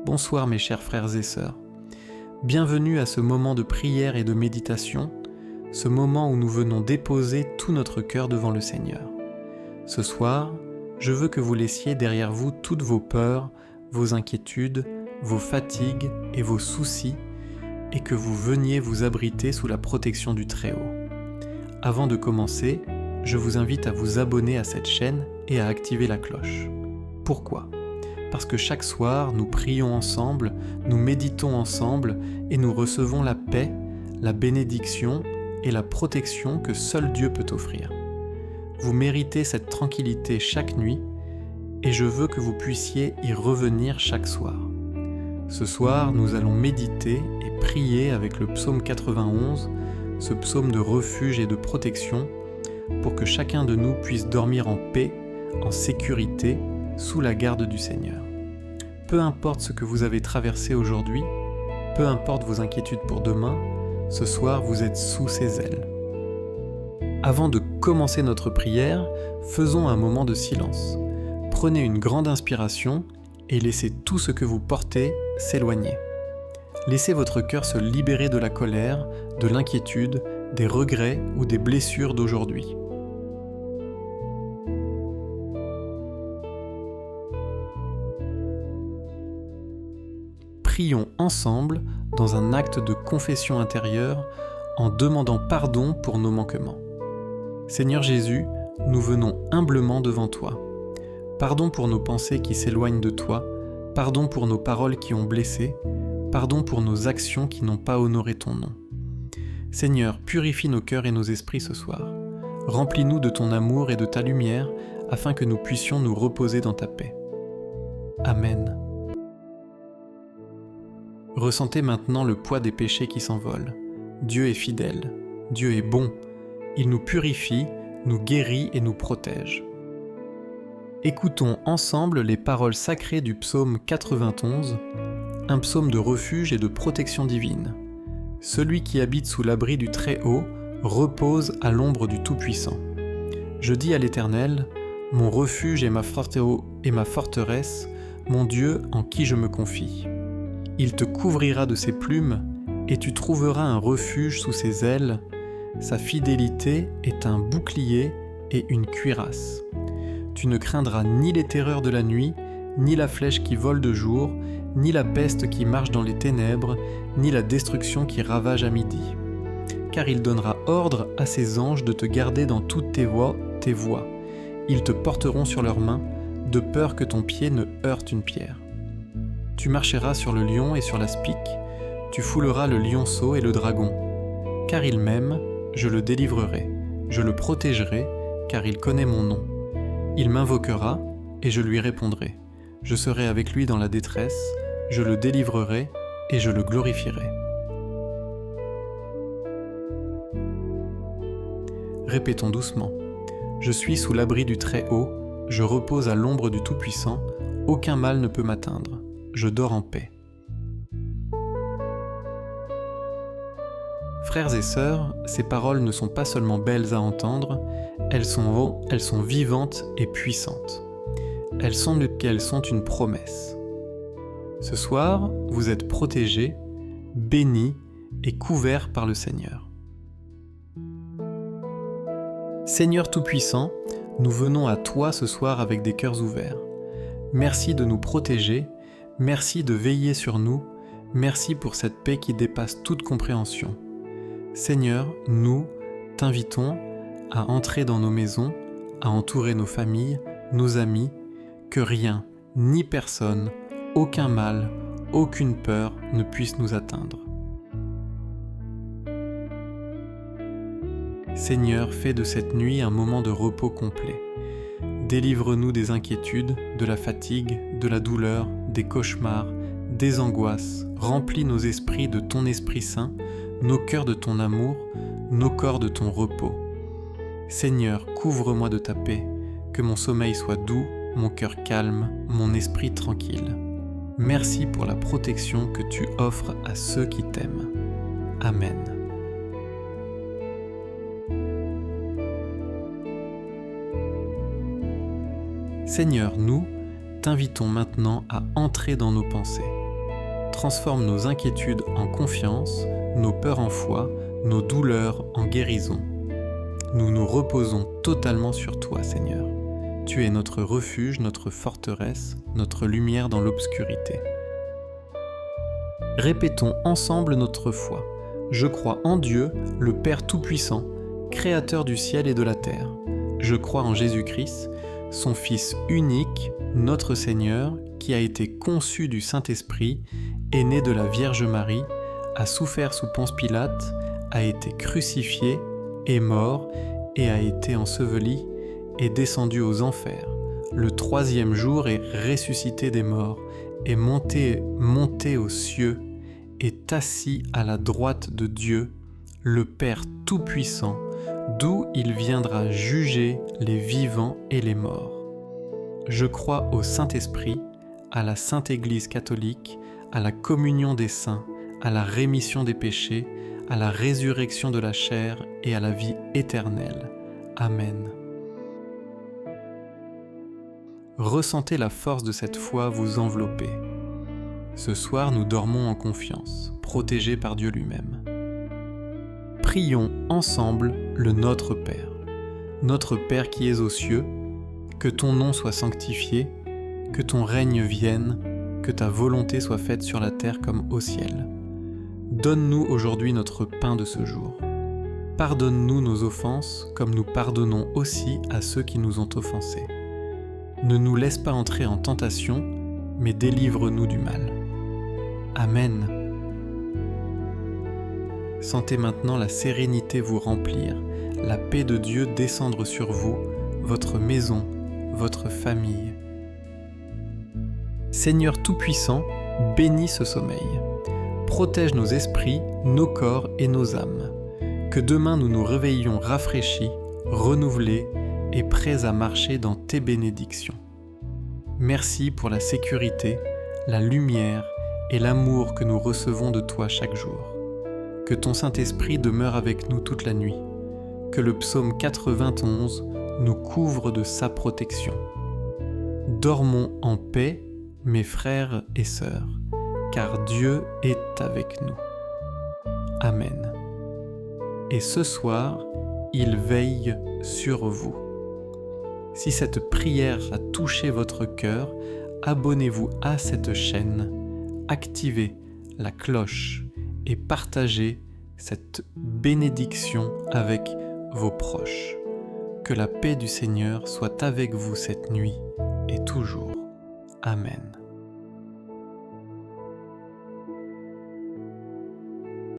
Bonsoir mes chers frères et sœurs. Bienvenue à ce moment de prière et de méditation, ce moment où nous venons déposer tout notre cœur devant le Seigneur. Ce soir, je veux que vous laissiez derrière vous toutes vos peurs, vos inquiétudes, vos fatigues et vos soucis, et que vous veniez vous abriter sous la protection du Très-Haut. Avant de commencer, je vous invite à vous abonner à cette chaîne et à activer la cloche. Pourquoi ? Parce que chaque soir, nous prions ensemble, nous méditons ensemble et nous recevons la paix, la bénédiction et la protection que seul Dieu peut offrir. Vous méritez cette tranquillité chaque nuit et je veux que vous puissiez y revenir chaque soir. Ce soir, nous allons méditer et prier avec le psaume 91, ce psaume de refuge et de protection, pour que chacun de nous puisse dormir en paix, en sécurité, sous la garde du Seigneur. Peu importe ce que vous avez traversé aujourd'hui, peu importe vos inquiétudes pour demain, ce soir vous êtes sous ses ailes. Avant de commencer notre prière, faisons un moment de silence. Prenez une grande inspiration et laissez tout ce que vous portez s'éloigner. Laissez votre cœur se libérer de la colère, de l'inquiétude, des regrets ou des blessures d'aujourd'hui. Prions ensemble dans un acte de confession intérieure en demandant pardon pour nos manquements. Seigneur Jésus, nous venons humblement devant toi. Pardon pour nos pensées qui s'éloignent de toi, pardon pour nos paroles qui ont blessé, pardon pour nos actions qui n'ont pas honoré ton nom. Seigneur, purifie nos cœurs et nos esprits ce soir. Remplis-nous de ton amour et de ta lumière afin que nous puissions nous reposer dans ta paix. Amen. Ressentez maintenant le poids des péchés qui s'envolent. Dieu est fidèle, Dieu est bon, il nous purifie, nous guérit et nous protège. Écoutons ensemble les paroles sacrées du psaume 91, un psaume de refuge et de protection divine. Celui qui habite sous l'abri du Très-Haut repose à l'ombre du Tout-Puissant. Je dis à l'Éternel, mon refuge et ma forteresse, mon Dieu en qui je me confie. Il te couvrira de ses plumes, et tu trouveras un refuge sous ses ailes. Sa fidélité est un bouclier et une cuirasse. Tu ne craindras ni les terreurs de la nuit, ni la flèche qui vole de jour, ni la peste qui marche dans les ténèbres, ni la destruction qui ravage à midi. Car il donnera ordre à ses anges de te garder dans toutes tes voies. Ils te porteront sur leurs mains, de peur que ton pied ne heurte une pierre. Tu marcheras sur le lion et sur la spique, tu fouleras le lionceau et le dragon. Car il m'aime, je le délivrerai, je le protégerai, car il connaît mon nom. Il m'invoquera, et je lui répondrai. Je serai avec lui dans la détresse, je le délivrerai, et je le glorifierai. Répétons doucement. Je suis sous l'abri du Très-Haut, je repose à l'ombre du Tout-Puissant, aucun mal ne peut m'atteindre. Je dors en paix. Frères et sœurs, ces paroles ne sont pas seulement belles à entendre, elles sont vivantes et puissantes. Elles sont une promesse. Ce soir, vous êtes protégés, bénis et couverts par le Seigneur. Seigneur Tout-Puissant, nous venons à toi ce soir avec des cœurs ouverts. Merci de nous protéger. Merci de veiller sur nous, merci pour cette paix qui dépasse toute compréhension. Seigneur, nous t'invitons à entrer dans nos maisons, à entourer nos familles, nos amis, que rien, ni personne, aucun mal, aucune peur ne puisse nous atteindre. Seigneur, fais de cette nuit un moment de repos complet. Délivre-nous des inquiétudes, de la fatigue, de la douleur, des cauchemars, des angoisses. Remplis nos esprits de ton Esprit Saint, nos cœurs de ton amour, nos corps de ton repos. Seigneur, couvre-moi de ta paix, que mon sommeil soit doux, mon cœur calme, mon esprit tranquille. Merci pour la protection que tu offres à ceux qui t'aiment. Amen. Seigneur, nous t'invitons maintenant à entrer dans nos pensées. transforme nos inquiétudes en confiance, nos peurs en foi, nos douleurs en guérison. Nous nous reposons totalement sur toi, Seigneur. Tu es notre refuge, notre forteresse, notre lumière dans l'obscurité. Répétons ensemble notre foi. Je crois en Dieu, le Père Tout-Puissant, Créateur du ciel et de la terre. Je crois en Jésus-Christ, son Fils unique, notre Seigneur, qui a été conçu du Saint-Esprit, est né de la Vierge Marie, a souffert sous Ponce Pilate, a été crucifié, est mort et a été enseveli, est descendu aux enfers. Le troisième jour est ressuscité des morts, est monté aux cieux, est assis à la droite de Dieu, le Père Tout-Puissant, d'où il viendra juger les vivants et les morts. Je crois au Saint-Esprit, à la Sainte Église catholique, à la communion des saints, à la rémission des péchés, à la résurrection de la chair et à la vie éternelle. Amen. Ressentez la force de cette foi vous envelopper. Ce soir, nous dormons en confiance, protégés par Dieu lui-même. Prions ensemble le Notre Père. Notre Père qui es aux cieux, que ton nom soit sanctifié, que ton règne vienne, que ta volonté soit faite sur la terre comme au ciel. Donne-nous aujourd'hui notre pain de ce jour. Pardonne-nous nos offenses comme nous pardonnons aussi à ceux qui nous ont offensés. Ne nous laisse pas entrer en tentation, mais délivre-nous du mal. Amen. Sentez maintenant la sérénité vous remplir, la paix de Dieu descendre sur vous, votre maison, votre famille. Seigneur Tout-Puissant, bénis ce sommeil. Protège nos esprits, nos corps et nos âmes. Que demain nous nous réveillions rafraîchis, renouvelés et prêts à marcher dans tes bénédictions. Merci pour la sécurité, la lumière et l'amour que nous recevons de toi chaque jour. Que ton Saint-Esprit demeure avec nous toute la nuit. Que le psaume 91 nous couvre de sa protection. Dormons en paix, mes frères et sœurs, car Dieu est avec nous. Amen. Et ce soir, il veille sur vous. Si cette prière a touché votre cœur, abonnez-vous à cette chaîne, activez la cloche et partagez cette bénédiction avec vos proches. Que la paix du Seigneur soit avec vous cette nuit et toujours. Amen.